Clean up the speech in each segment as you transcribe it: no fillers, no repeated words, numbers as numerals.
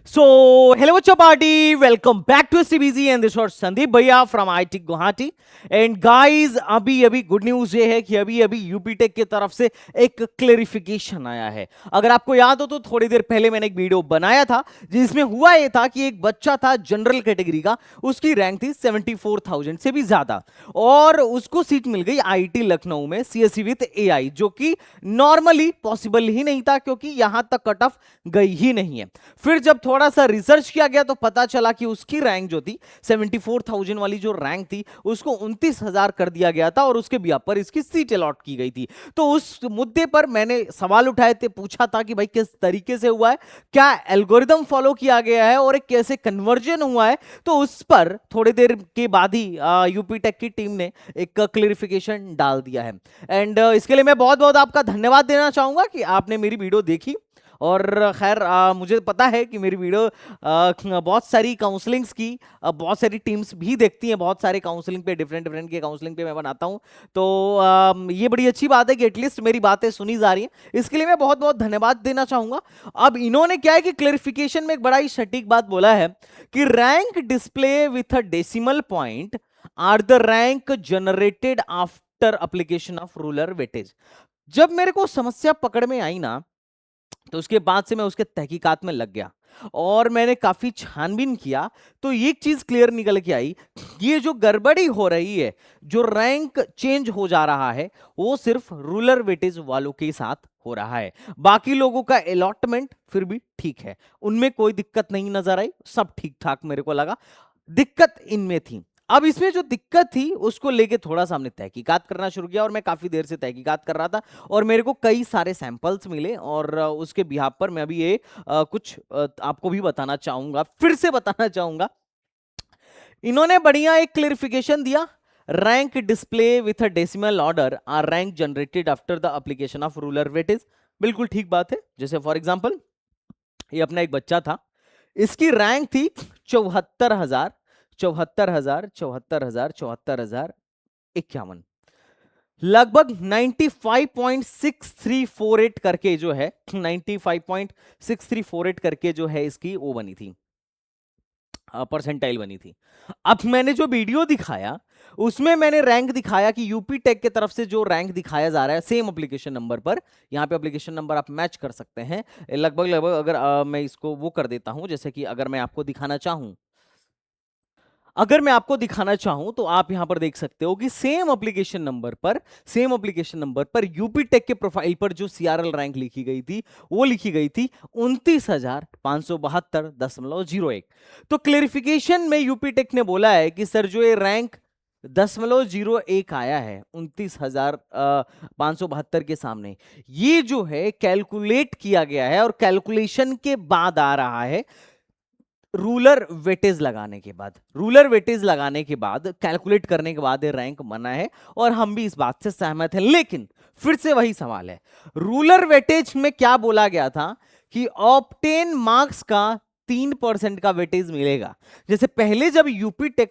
So, hello what's up party, welcome back to STBZ and this was Sandeep Bhaiya from IIT Guwahati and guys अभी good news ये है कि अभी UP take की तरफ से एक क्लेरिफिकेशन आया है। अगर आपको याद हो तो थोड़ी देर पहले मैंने एक वीडियो बनाया था जिसमें हुआ ये था कि एक बच्चा था जनरल कैटेगरी का, उसकी रैंक थी 74,000 से भी ज्यादा और उसको सीट मिल गई आईटी लखनऊ में सीएससी विद एआई, जो कि नॉर्मली पॉसिबल ही नहीं था क्योंकि यहां तक कट ऑफ गई ही नहीं है। फिर जब थोड़ा सा रिसर्च किया गया तो पता चला कि उसकी रैंक जो थी 74,000 वाली जो रैंक थी उसको 29,000 कर दिया गया था और उसके बिहाफ पर इसकी सीट अलॉट की गई थी। तो उस मुद्दे पर मैंने सवाल उठाए थे, पूछा था कि भाई किस तरीके से हुआ है, क्या एल्गोरिदम फॉलो किया गया है और एक कैसे कन्वर्जन हुआ है। तो उस पर थोड़ी देर के बाद ही यूपी टेक की टीम ने एक क्लेरिफिकेशन डाल दिया है एंड इसके लिए मैं बहुत बहुत आपका धन्यवाद देना चाहूंगा कि आपने मेरी वीडियो देखी। और खैर मुझे पता है कि मेरी वीडियो बहुत सारी काउंसलिंग्स की बहुत सारी टीम्स भी देखती हैं, बहुत सारे काउंसलिंग पे डिफरेंट के काउंसलिंग पे मैं बनाता हूं। तो ये बड़ी अच्छी बात है कि एटलीस्ट मेरी बातें सुनी जा रही हैं, इसके लिए मैं बहुत बहुत धन्यवाद देना चाहूंगा। अब इन्होंने क्या है कि क्लेरिफिकेशन में एक बड़ा ही सटीक बात बोला है कि rank display with a decimal point are the rank generated after application of ruler weightage. जब मेरे को समस्या पकड़ में आई ना तो उसके बाद से मैं उसके तहकीकात में लग गया और मैंने काफी छानबीन किया तो ये चीज क्लियर निकल के आई, ये जो गड़बड़ी हो रही है, जो रैंक चेंज हो जा रहा है, वो सिर्फ रूलर वेटेज वालों के साथ हो रहा है। बाकी लोगों का अलॉटमेंट फिर भी ठीक है, उनमें कोई दिक्कत नहीं नजर आई, सब ठीक ठाक मेरे को लगा। दिक्कत इनमें थी। अब इसमें जो दिक्कत थी उसको लेके थोड़ा सा हमने तहकीकात करना शुरू किया और मैं काफी देर से तहकीकात कर रहा था और मेरे को कई सारे सैंपल्स मिले और उसके बिहाफ पर मैं अभी ये कुछ आपको भी बताना चाहूंगा, फिर से बताना चाहूंगा। इन्होंने बढ़िया एक क्लेरिफिकेशन दिया, rank display with a decimal order are rank generated after the application of ruler weightage. बिल्कुल ठीक बात है। जैसे फॉर एग्जांपल ये अपना एक बच्चा था, इसकी रैंक थी 74,000 74,000 74,000 74,051, लगभग 95.6348 करके जो है 95.6348 करके जो है इसकी वो बनी थी, परसेंटाइल बनी थी। अब मैंने जो वीडियो दिखाया उसमें मैंने रैंक दिखाया कि यूपी टेक की तरफ से जो रैंक दिखाया जा रहा है सेम एप्लीकेशन नंबर पर, यहां पे एप्लीकेशन नंबर आप मैच कर सकते हैं लगभग अगर मैं इसको वो कर देता हूं, जैसे कि अगर मैं आपको दिखाना चाहूं तो आप यहां पर देख सकते हो कि सेम एप्लीकेशन नंबर पर यूपी टेक के प्रोफाइल पर जो सीआरएल रैंक लिखी गई थी वो लिखी गई थी 29,572.01। तो क्लेरिफिकेशन में यूपी टेक ने बोला है कि सर जो ये रैंक 0.01 आया है 29,572 के सामने, ये जो है कैलकुलेट किया गया है और कैलकुलेशन के बाद आ रहा है रूलर वेटेज लगाने के बाद कैलकुलेट करने के बाद ये रैंक बना है और हम भी इस बात से सहमत हैं। लेकिन फिर से वही सवाल है, रूलर वेटेज में क्या बोला गया था कि ऑब्टेन मार्क्स का 3% का वेटेज मिलेगा। जैसे पहले जब यूपी टेक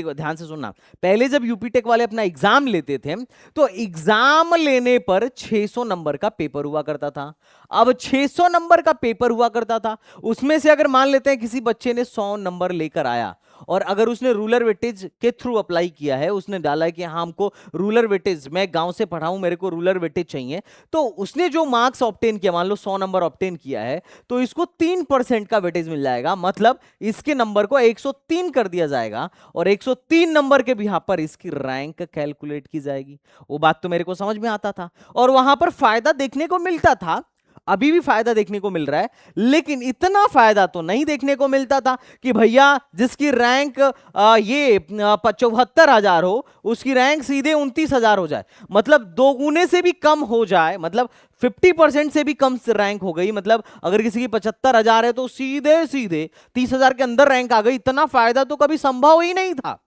ध्यान से सुनना, पहले जब यूपी टेक वाले अपना एग्जाम लेते थे तो एग्जाम लेने पर 600 नंबर का पेपर हुआ करता था। अब 600 नंबर का पेपर हुआ करता था, उसमें से अगर मान लेते हैं किसी बच्चे ने 100 नंबर लेकर आया और अगर उसने रूलर वेटेज के थ्रू अप्लाई किया है, उसने डाला है कि हाँ हमको रूलर वेटेज, मैं गांव से पढ़ा हूं मेरे को रूलर वेटेज चाहिए, तो उसने जो मार्क्स ऑब्टेन किया, मान लो 100 नंबर ऑब्टेन किया है, तो इसको 3% का वेटेज मिल जाएगा। मतलब इसके नंबर को 103 कर दिया जाएगा और 103 नंबर के बिहाफ पर इसकी रैंक कैलकुलेट की जाएगी। वो बात तो मेरे को समझ में आता था और वहां पर फायदा देखने को मिलता था, अभी भी फायदा देखने को मिल रहा है, लेकिन इतना फायदा तो नहीं देखने को मिलता था कि भैया जिसकी रैंक ये 74,000 हो उसकी रैंक सीधे 29,000 हो जाए, मतलब दो गुने से भी कम हो जाए, मतलब 50% से भी कम रैंक हो गई। मतलब अगर किसी की 75,000 है तो सीधे 30,000 के अंदर रैंक आ गई। इतना फायदा तो कभी संभव ही नहीं था।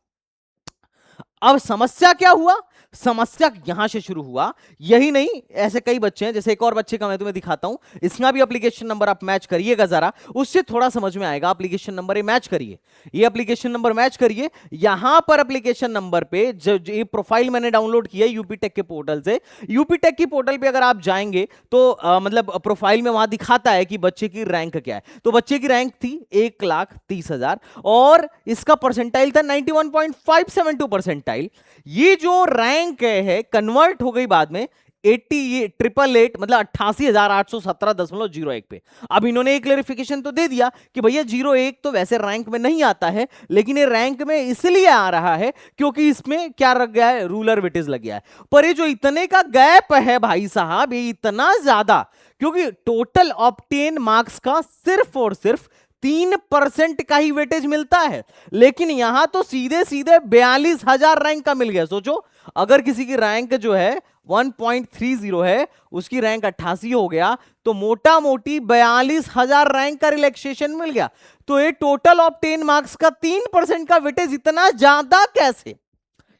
अब समस्या क्या हुआ, समस्या यहां से शुरू हुआ। यही नहीं, ऐसे कई बच्चे हैं, जैसे एक और बच्चे का मैं तुम्हें दिखाता हूं, इसका भी एप्लीकेशन नंबर आप मैच करिएगा जरा, उससे थोड़ा समझ में आएगा। एप्लीकेशन नंबर ये मैच करिए, ये एप्लीकेशन नंबर मैच करिए। यहां पर एप्लीकेशन नंबर पे जो ये प्रोफाइल मैंने डाउनलोड किया यूपी टेक के पोर्टल से, यूपी टेक की पोर्टल पे अगर आप जाएंगे तो मतलब प्रोफाइल में वहां दिखाता है कि बच्चे की रैंक क्या है। तो बच्चे की रैंक थी 1,30,000 और इसका परसेंटाइल था 91.572 परसेंटाइल। ये जो रैंक है कन्वर्ट हो गई बाद में 88,888 मतलब 88,817.01 पे। अब इन्होंने एक क्लेरिफिकेशन तो दे दिया कि भैया 01 तो वैसे रैंक में नहीं आता है, लेकिन ये रैंक में इसलिए आ रहा है क्योंकि इसमें क्या लग गया है, रूलर वेटेज लग गया है। पर ये जो इतने का गैप है भाई साहब, ये इतना ज्यादा, क्योंकि टोटल ऑब्टेन मार्क्स का सिर्फ और सिर्फ 3% का ही वेटेज मिलता है, लेकिन यहां तो सीधे सीधे 42,000 रैंक का मिल गया। सोचो, अगर किसी की रैंक जो है 1.30 है, उसकी रैंक 88 हो गया, तो मोटा मोटी 42,000 रैंक का रिलैक्सेशन मिल गया। तो ये टोटल ऑब्टेन मार्क्स का 3% का वेटेज इतना ज्यादा कैसे?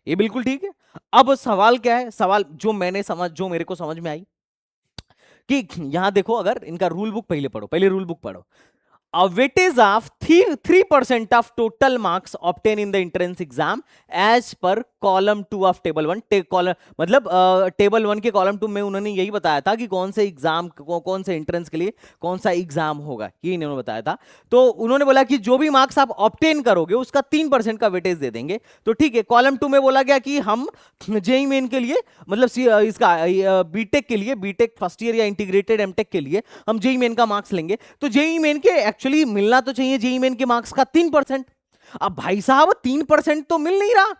ये बिल्कुल ठीक है। अब सवाल क्या है, सवाल जो मेरे को समझ में आई कि यहां देखो, अगर इनका रूल बुक पहले पढ़ो, पहले रूल बुक पढ़ो। A weightage of 3% of total marks obtained in the entrance exam as per column 2 of table 1 मतलब टेबल 1 के कॉलम 2 में उन्होंने यही बताया था कि कौन से एग्जाम कौन से एंट्रेंस के लिए कौन सा एग्जाम होगा, ये इन्होंने बताया था। तो उन्होंने बोला कि जो भी मार्क्स आप ऑब्टेन करोगे उसका 3% का वेटेज दे देंगे। तो ठीक है, कॉलम 2 में बोला गया कि हम जेई मेन के लिए, मतलब इसका बीटेक के लिए, बीटेक फर्स्ट ईयर या इंटीग्रेटेड एमटेक के लिए हम जेई मेन का मार्क्स लेंगे। तो जेई मेन के एक्चुअली मिलना तो चाहिए जेई मेन के मार्क्स का 3%। अब भाई साहब 3% तो मिल नहीं रहा,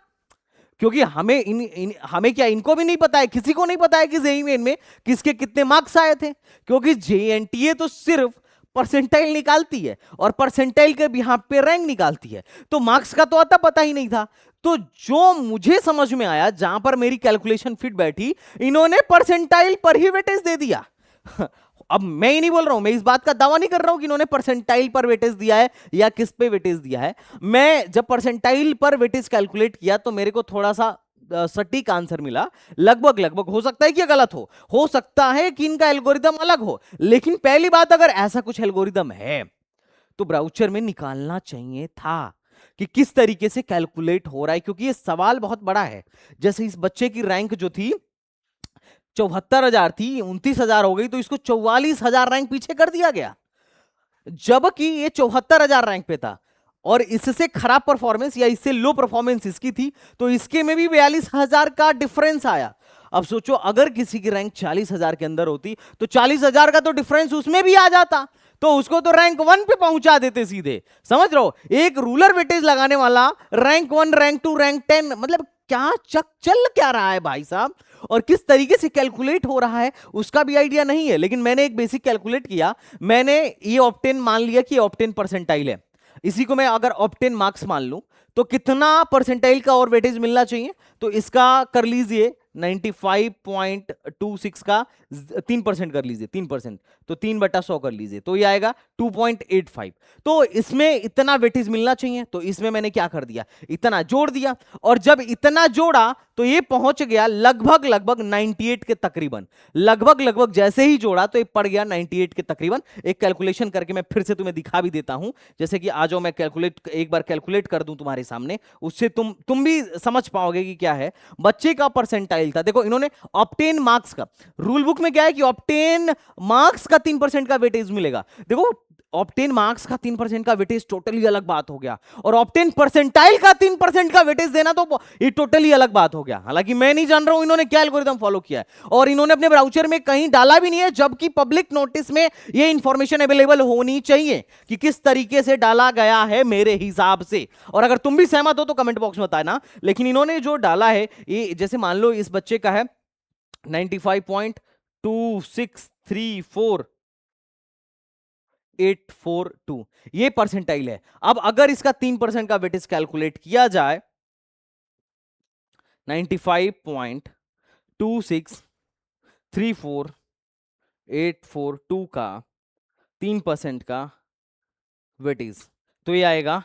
क्योंकि हमें क्या, इनको भी नहीं पता है, किसी को नहीं पता है कि जेई मेन में किसके कितने मार्क्स आए थे, क्योंकि जेएनटीए तो सिर्फ परसेंटाइल निकालती है और परसेंटाइल के बिहाफ पे रैंक निकालती है। तो मार्क्स का तो आता पता ही नहीं था। तो जो मुझे समझ में आया, जहां पर मेरी कैलकुलेशन फिट बैठी, इन्होंने परसेंटाइल पर ही वेटेज दे दिया। अब मैं ही नहीं बोल रहा हूं, मैं इस बात का दावा नहीं कर रहा हूं कि इन्होंने परसेंटाइल पर वेटेज दिया है या किस पे वेटेज दिया है। मैं जब परसेंटाइल पर वेटेज कैलकुलेट किया तो मेरे को थोड़ा सा सटीक आंसर मिला, लगभग लगभग। हो सकता है कि गलत हो सकता है कि इनका एल्गोरिदम अलग हो, लेकिन पहली बात, अगर ऐसा कुछ एल्गोरिदम है तो ब्राउचर में निकालना चाहिए था कि किस तरीके से कैलकुलेट हो रहा है, क्योंकि ये सवाल बहुत बड़ा है। जैसे इस बच्चे की रैंक जो थी 74,000 थी, 29,000 हो गई, तो इसको 44,000 रैंक पीछे कर दिया गया, जबकि ये 74,000 रैंक पे था। और इससे खराब परफॉर्मेंस या इससे लो परफॉर्मेंस इसकी थी, तो इसके में भी 42,000 का डिफरेंस आया। अब सोचो, अगर किसी की रैंक 40,000 के अंदर होती तो 40,000 का तो डिफरेंस उसमें भी आ जाता, तो उसको तो रैंक 1 पे पहुंचा देते सीधे। समझ रहे हो, एक रूलर वेटेज लगाने वाला रैंक 1, रैंक 2, रैंक 10, मतलब क्या चल क्या रहा है भाई साहब, और किस तरीके से कैलकुलेट हो रहा है उसका भी आइडिया नहीं है। लेकिन मैंने एक बेसिक कैलकुलेट किया, मैंने ये ऑब्टेन मान लिया कि ऑब्टेन परसेंटाइल है, इसी को मैं अगर ऑब्टेन मार्क्स मान लूं तो कितना परसेंटाइल का और वेटेज मिलना चाहिए, तो इसका कर लीजिए 95.26 का 3% कर लीजिए, 3%, तो 3/100 कर लीजिए, तो ये आएगा 2.85। तो इसमें इतना वेटेज मिलना चाहिए, तो इसमें मैंने क्या कर दिया, इतना जोड़ दिया। और जब इतना जोड़ा तो ये पहुंच गया लगभग लगभग 98 के तकरीबन, लगभग लगभग जैसे ही जोड़ा तो ये पड़ गया 98 के तकरीबन। एक कैलकुलेशन करके मैं फिर से तुम्हें दिखा भी देता हूं, जैसे कि आ जाओ, मैं एक बार कैलकुलेट कर दूं तुम्हारे सामने, उससे तुम भी समझ पाओगे कि क्या है। बच्चे का परसेंटाइल था, देखो इन्होंने ऑब्टेन मार्क्स का, रूल बुक में क्या है कि ऑब्टेन मार्क्स का 3% का वेटेज मिलेगा। देखो, ऑब्टेन मार्क्स का 3% का वेटेज टोटली अलग बात हो गया, और ऑब्टेन परसेंटाइल का 3% का वेटेज देना तो ये टोटली अलग बात हो गया। हालांकि मैं नहीं जान रहा हूं इन्होंने क्या एल्गोरिथम फॉलो किया है, और इन्होंने अपने ब्राउचर में कहीं डाला भी नहीं है, जबकि पब्लिक नोटिस में ये इंफॉर्मेशन अवेलेबल होनी चाहिए कि किस तरीके से डाला गया है मेरे हिसाब से। और अगर तुम भी सहमत हो तो कमेंट बॉक्स में बताना। लेकिन इन्होंने जो डाला है, ये जैसे मान लो इस बच्चे का है 95.2634842, ये परसेंटाइल है। अब अगर इसका 3% का वेटेज कैलकुलेट किया जाए, 95.2634842 का 3% का वेटेज, तो ये आएगा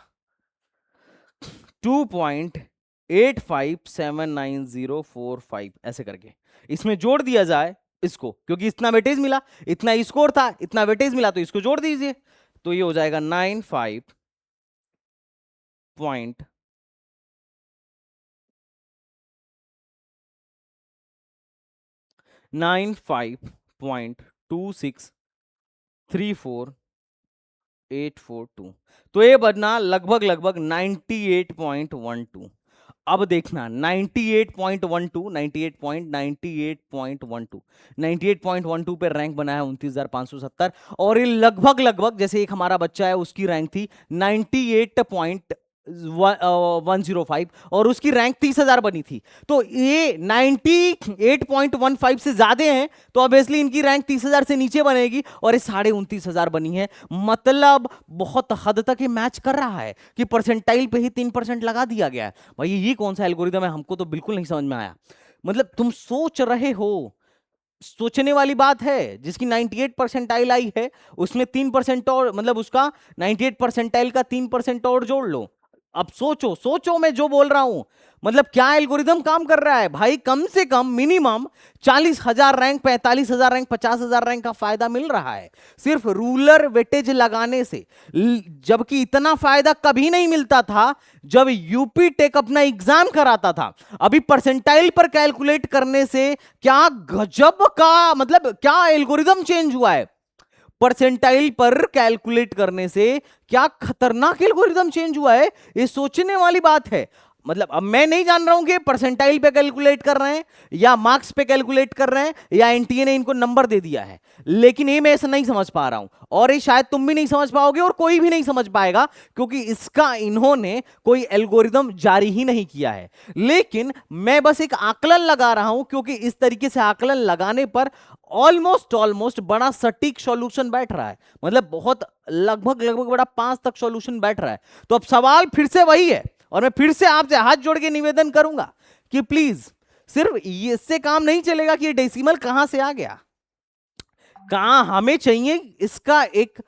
857945 ऐसे करके इसमें जोड़ दिया जाए इसको, क्योंकि इतना वेटेज मिला, इतना स्कोर था, इतना वेटेज मिला, तो इसको जोड़ दीजिए, तो ये हो जाएगा 95.2634842। तो ये बना लगभग लगभग 98.12। अब देखना 98.12, 98.12 पे रैंक बना है 29,570। और ये लगभग लगभग जैसे एक हमारा बच्चा है उसकी रैंक थी 98.105 और उसकी रैंक 30,000 बनी थी। तो ये 98.15 से ज्यादा हैं, तो ऑब्वियसली इनकी रैंक 30,000 से नीचे बनेगी और ये 29,500 बनी है। मतलब बहुत हद तक ये मैच कर रहा है कि परसेंटाइल पे ही 3% लगा दिया गया है। भाई ये कौन सा एल्गोरिदम है, हमको तो बिल्कुल नहीं समझ में आया। मतलब तुम सोच रहे हो, सोचने वाली बात है। जिसकी 98 परसेंटाइल आई है उसमें 3% और, मतलब उसका 98 परसेंटाइल का 3% और जोड़ लो। अब सोचो सोचो मैं जो बोल रहा हूं, मतलब क्या एल्गोरिदम काम कर रहा है भाई। कम से कम मिनिमम 40,000 रैंक, 45,000 रैंक, 50,000 रैंक का फायदा मिल रहा है सिर्फ रूलर वेटेज लगाने से। जबकि इतना फायदा कभी नहीं मिलता था जब यूपी टेक अपना एग्जाम कराता था। अभी परसेंटाइल पर कैलकुलेट करने से क्या गजब का, मतलब क्या एल्गोरिदम चेंज हुआ है। परसेंटाइल पर कैलकुलेट करने से क्या खतरनाक एल्गोरिदम चेंज हुआ है, ये सोचने वाली बात है। मतलब अब मैं नहीं जान रहा हूं कि परसेंटाइल पे कैलकुलेट कर रहे हैं या मार्क्स पे कैलकुलेट कर रहे हैं या एनटीए ने इनको नंबर दे दिया है, लेकिन ये मैं ऐसा नहीं समझ पा रहा हूं और ये शायद तुम भी नहीं समझ पाओगे और कोई भी नहीं समझ पाएगा, क्योंकि इसका इन्होंने कोई एल्गोरिदम जारी ही नहीं किया है। लेकिन मैं बस एक आकलन लगा रहा हूं, क्योंकि इस तरीके से आकलन लगाने पर ऑलमोस्ट बड़ा सटीक सॉल्यूशन बैठ रहा है। मतलब बहुत लगभग लगभग बड़ा 5 तक सॉल्यूशन बैठ रहा है। तो अब सवाल फिर से वही है और मैं फिर से आपसे हाथ जोड़ के निवेदन करूंगा कि प्लीज, सिर्फ इससे काम नहीं चलेगा कि ये डेसिमल कहां से आ गया, कहां हमें चाहिए इसका एक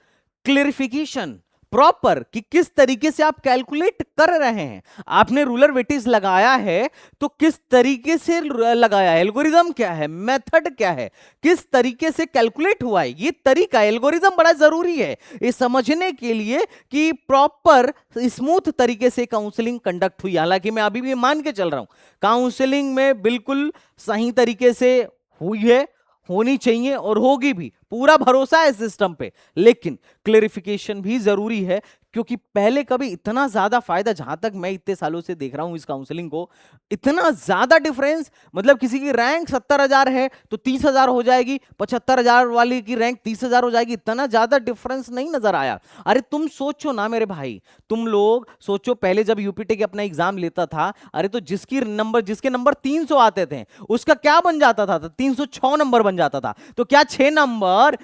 क्लेरिफिकेशन प्रॉपर कि किस तरीके से आप कैलकुलेट कर रहे हैं। आपने रूलर वेटेज लगाया है तो किस तरीके से लगाया है, एल्गोरिदम क्या है, मेथड क्या है, किस तरीके से कैलकुलेट हुआ है। ये तरीका, एल्गोरिदम बड़ा जरूरी है ये समझने के लिए कि प्रॉपर स्मूथ तरीके से काउंसलिंग कंडक्ट हुई। हालांकि मैं अभी भी मान के चल रहा हूं काउंसलिंग में बिल्कुल सही तरीके से हुई है, होनी चाहिए और होगी भी, पूरा भरोसा है सिस्टम पे। लेकिन क्लेरिफिकेशन भी जरूरी है, क्योंकि पहले कभी इतना ज्यादा फायदा, जहां तक मैं इतने सालों से देख रहा हूं इस काउंसलिंग को, इतना ज्यादा डिफरेंस, मतलब किसी की रैंक 70,000 है तो 30,000 हो जाएगी, 75,000 वाली की रैंक 30,000 हो जाएगी, इतना ज्यादा डिफरेंस नहीं नजर आया। अरे तुम सोचो ना मेरे भाई, तुम लोग सोचो पहले जब यूपीटेक अपना एग्जाम लेता था, अरे तो जिसके नंबर 300 आते थे उसका क्या बन जाता था, 306 नंबर बन जाता था। तो क्या 6 नंबर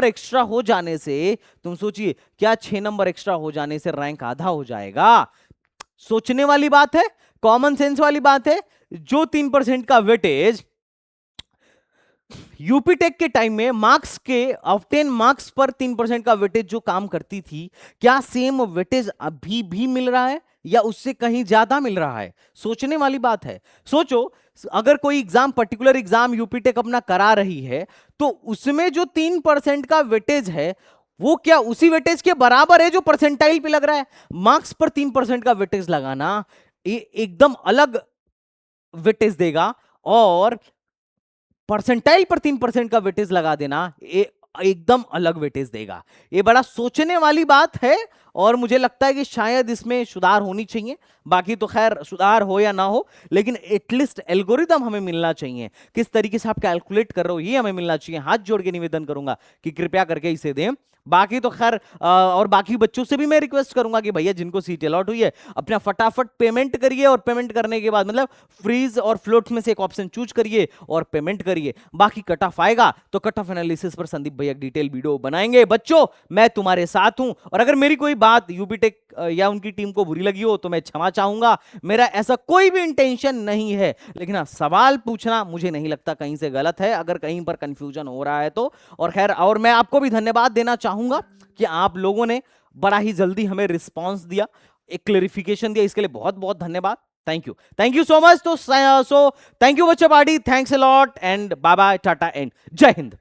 एक्स्ट्रा हो जाने से, तुम सोचिए क्या 6 नंबर एक्स्ट्रा हो जाने से रैंक आधा हो जाएगा। सोचने वाली बात है, कॉमन सेंस वाली बात है। जो 3% का वेटेज यूपी टेक के टाइम में मार्क्स के ऑब्टेन मार्क्स पर 3% का वेटेज जो काम करती थी, क्या सेम वेटेज अभी भी मिल रहा है या उससे कहीं ज्यादा मिल रहा है। सोचने वाली बात है। सोचो अगर कोई exam, particular exam UP tech अपना करा रही है, तो उसमें जो 3% का वेटेज है वो क्या उसी वेटेज के बराबर है जो परसेंटाइल पे लग रहा है। मार्क्स पर 3% का वेटेज लगाना एकदम अलग वेटेज देगा और परसेंटाइल पर 3% का वेटेज लगा देना एकदम अलग वेटेज देगा। ये बड़ा सोचने वाली बात है और मुझे लगता है कि शायद इसमें सुधार होनी चाहिए। बाकी तो खैर सुधार हो या ना हो, लेकिन एटलीस्ट एल्गोरिदम हमें मिलना चाहिए, किस तरीके से आप कैलकुलेट कर रहे हो ये हमें मिलना चाहिए। हाथ जोड़ के निवेदन करूंगा कि कृपया करके इसे दें। बाकी तो खैर और बाकी बच्चों से भी मैं रिक्वेस्ट करूंगा कि भैया जिनको सीट अलॉट हुई है अपना फटाफट पेमेंट करिए और पेमेंट करने के बाद मतलब फ्रीज और फ्लोट में से एक ऑप्शन चूज करिए और पेमेंट करिए। बाकी कट ऑफ आएगा तो कट ऑफ एनालिसिस पर संदीप भैया डिटेल वीडियो बनाएंगे। बच्चों मैं तुम्हारे साथ हूं और अगर मेरी कोई बात यूपी टेक या उनकी टीम को बुरी लगी हो तो मैं क्षमा चाहूंगा। मेरा ऐसा कोई भी इंटेंशन नहीं है, लेकिन हाँ सवाल पूछना मुझे नहीं लगता कहीं से गलत है, अगर कहीं पर कंफ्यूजन हो रहा है तो। और खैर और मैं आपको भी धन्यवाद देना चाहूंगा कि आप लोगों ने बड़ा ही जल्दी हमें रिस्पॉन्स दिया, एक क्लेरिफिकेशन दिया, इसके लिए बहुत बहुत धन्यवाद। Thank you so much. तो सो थैंक यू बच्चा party, thanks a lot and bye bye, टाटा एंड जय हिंद।